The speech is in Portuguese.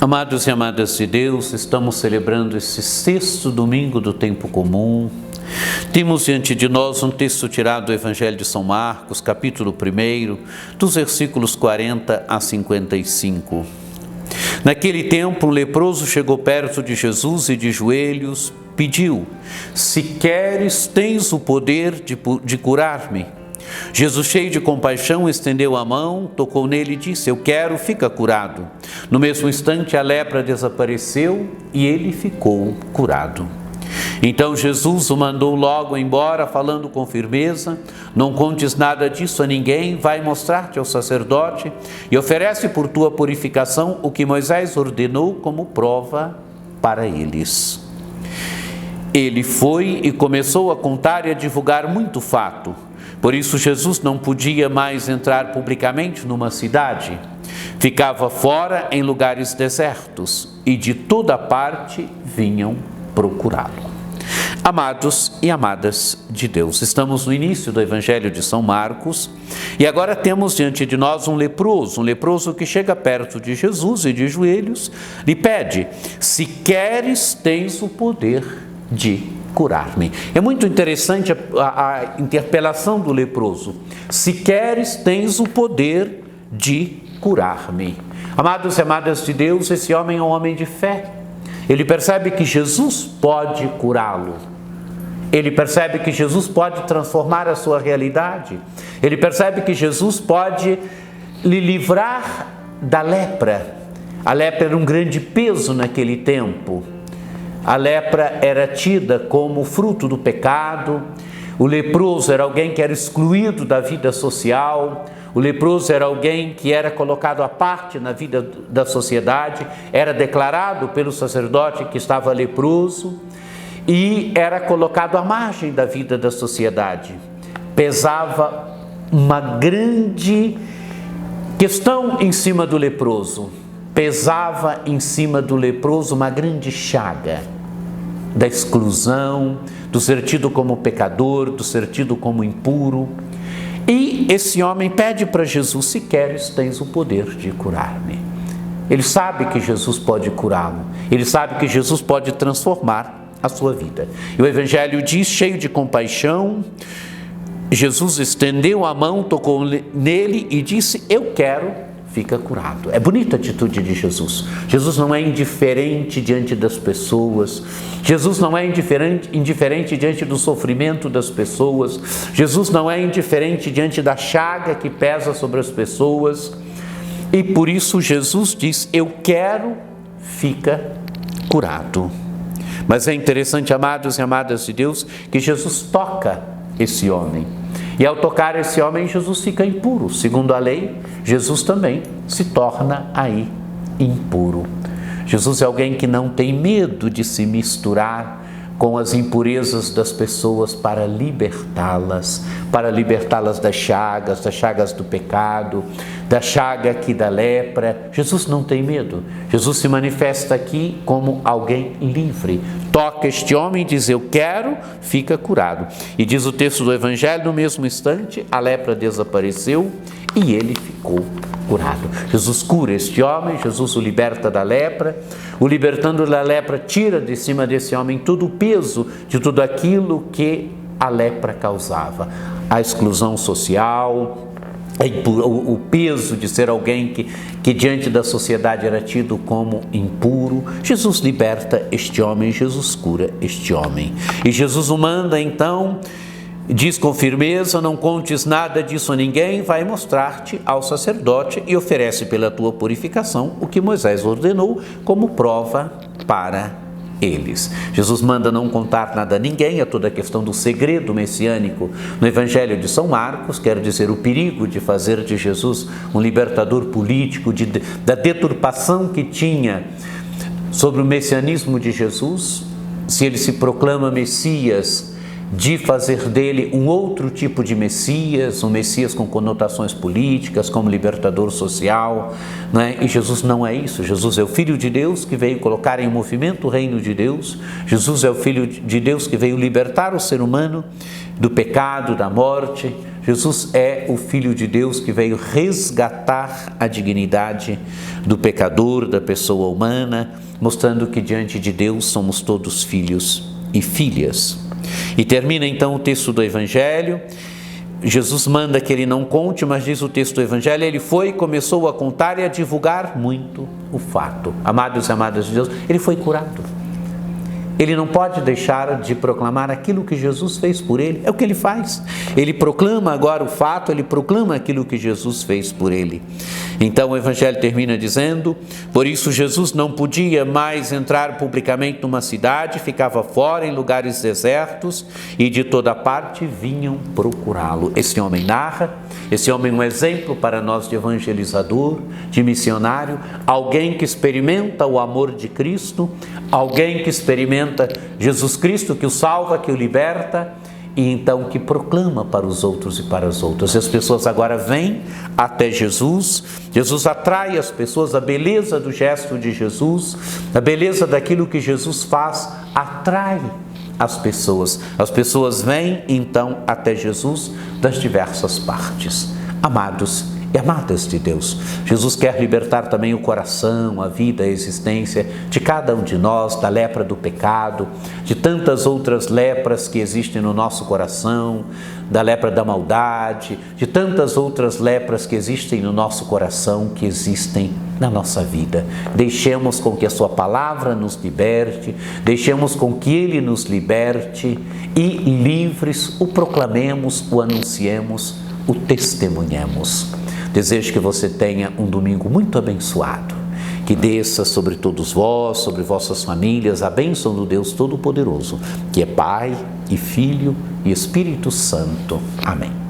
Amados e amadas de Deus, estamos celebrando esse sexto domingo do tempo comum. Temos diante de nós um texto tirado do Evangelho de São Marcos, capítulo 1, dos versículos 40 a 55. Naquele tempo, um leproso chegou perto de Jesus e de joelhos pediu: "Se queres, tens o poder de curar-me." Jesus, cheio de compaixão, estendeu a mão, tocou nele e disse: "Eu quero, fica curado." No mesmo instante, a lepra desapareceu e ele ficou curado. Então Jesus o mandou logo embora, falando com firmeza: "Não contes nada disso a ninguém, vai mostrar-te ao sacerdote e oferece por tua purificação o que Moisés ordenou como prova para eles." Ele foi e começou a contar e a divulgar muito fato. Por isso Jesus não podia mais entrar publicamente numa cidade. Ficava fora em lugares desertos e de toda parte vinham procurá-lo. Amados e amadas de Deus, estamos no início do Evangelho de São Marcos e agora temos diante de nós um leproso que chega perto de Jesus e de joelhos lhe pede: "Se queres, tens o poder de curar-me." É muito interessante a interpelação do leproso. "Se queres, tens o poder de curar-me." Amados e amadas de Deus, esse homem é um homem de fé. Ele percebe que Jesus pode curá-lo. Ele percebe que Jesus pode transformar a sua realidade. Ele percebe que Jesus pode lhe livrar da lepra. A lepra era um grande peso naquele tempo. A lepra era tida como fruto do pecado. O leproso era alguém que era excluído da vida social. O leproso era alguém que era colocado à parte na vida da sociedade, era declarado pelo sacerdote que estava leproso e era colocado à margem da vida da sociedade. Pesava uma grande questão em cima do leproso. Pesava em cima do leproso uma grande chaga da exclusão, do ser tido como pecador, do ser tido como impuro. E esse homem pede para Jesus: "Se queres, tens o poder de curar-me." Ele sabe que Jesus pode curá-lo. Ele sabe que Jesus pode transformar a sua vida. E o Evangelho diz, cheio de compaixão, Jesus estendeu a mão, tocou nele e disse: "Eu quero, fica curado." É bonita a atitude de Jesus. Jesus não é indiferente diante das pessoas. Jesus não é indiferente diante do sofrimento das pessoas. Jesus não é indiferente diante da chaga que pesa sobre as pessoas. E por isso Jesus diz: "Eu quero, fica curado." Mas é interessante, amados e amadas de Deus, que Jesus toca esse homem. E ao tocar esse homem, Jesus fica impuro. Segundo a lei, Jesus também se torna aí impuro. Jesus é alguém que não tem medo de se misturar com as impurezas das pessoas para libertá-las das chagas do pecado, da chaga aqui da lepra. Jesus não tem medo. Jesus se manifesta aqui como alguém livre. Toca este homem e diz: "Eu quero, fica curado." E diz o texto do Evangelho, no mesmo instante, a lepra desapareceu e ele ficou curado. Jesus cura este homem, Jesus o liberta da lepra. O libertando da lepra, tira de cima desse homem todo o peso de tudo aquilo que a lepra causava. A exclusão social, o peso de ser alguém que diante da sociedade era tido como impuro. Jesus liberta este homem, Jesus cura este homem. E Jesus o manda então, diz com firmeza: "Não contes nada disso a ninguém, vai mostrar-te ao sacerdote e oferece pela tua purificação o que Moisés ordenou como prova para eles." Jesus manda não contar nada a ninguém, é toda a questão do segredo messiânico no Evangelho de São Marcos, quer dizer, o perigo de fazer de Jesus um libertador político, da deturpação que tinha sobre o messianismo de Jesus, se ele se proclama Messias, de fazer dele um outro tipo de Messias, um Messias com conotações políticas, como libertador social, não é? E Jesus não é isso. Jesus é o Filho de Deus que veio colocar em movimento o reino de Deus. Jesus é o Filho de Deus que veio libertar o ser humano do pecado, da morte. Jesus é o Filho de Deus que veio resgatar a dignidade do pecador, da pessoa humana, mostrando que diante de Deus somos todos filhos e filhas. E termina então o texto do Evangelho. Jesus manda que ele não conte, mas diz o texto do Evangelho, ele foi e começou a contar e a divulgar muito o fato. Amados e amadas de Deus, ele foi curado. Ele não pode deixar de proclamar aquilo que Jesus fez por ele. É o que ele faz. Ele proclama agora o fato, ele proclama aquilo que Jesus fez por ele. Então o Evangelho termina dizendo: por isso Jesus não podia mais entrar publicamente numa cidade, ficava fora em lugares desertos e de toda parte vinham procurá-lo. Esse homem narra, esse homem é um exemplo para nós de evangelizador, de missionário, alguém que experimenta o amor de Cristo, alguém que experimenta Jesus Cristo, que o salva, que o liberta, e então que proclama para os outros e para as outras. E as pessoas agora vêm até Jesus, Jesus atrai as pessoas, a beleza do gesto de Jesus, a beleza daquilo que Jesus faz, atrai as pessoas vêm então até Jesus das diversas partes. Amados e amadas de Deus, Jesus quer libertar também o coração, a vida, a existência de cada um de nós, da lepra do pecado, de tantas outras lepras que existem no nosso coração, da lepra da maldade, de tantas outras lepras que existem no nosso coração, que existem na nossa vida. Deixemos com que a sua palavra nos liberte, deixemos com que Ele nos liberte e livres o proclamemos, o anunciemos, o testemunhemos. Desejo que você tenha um domingo muito abençoado, que desça sobre todos vós, sobre vossas famílias, a bênção do Deus Todo-Poderoso, que é Pai e Filho e Espírito Santo. Amém.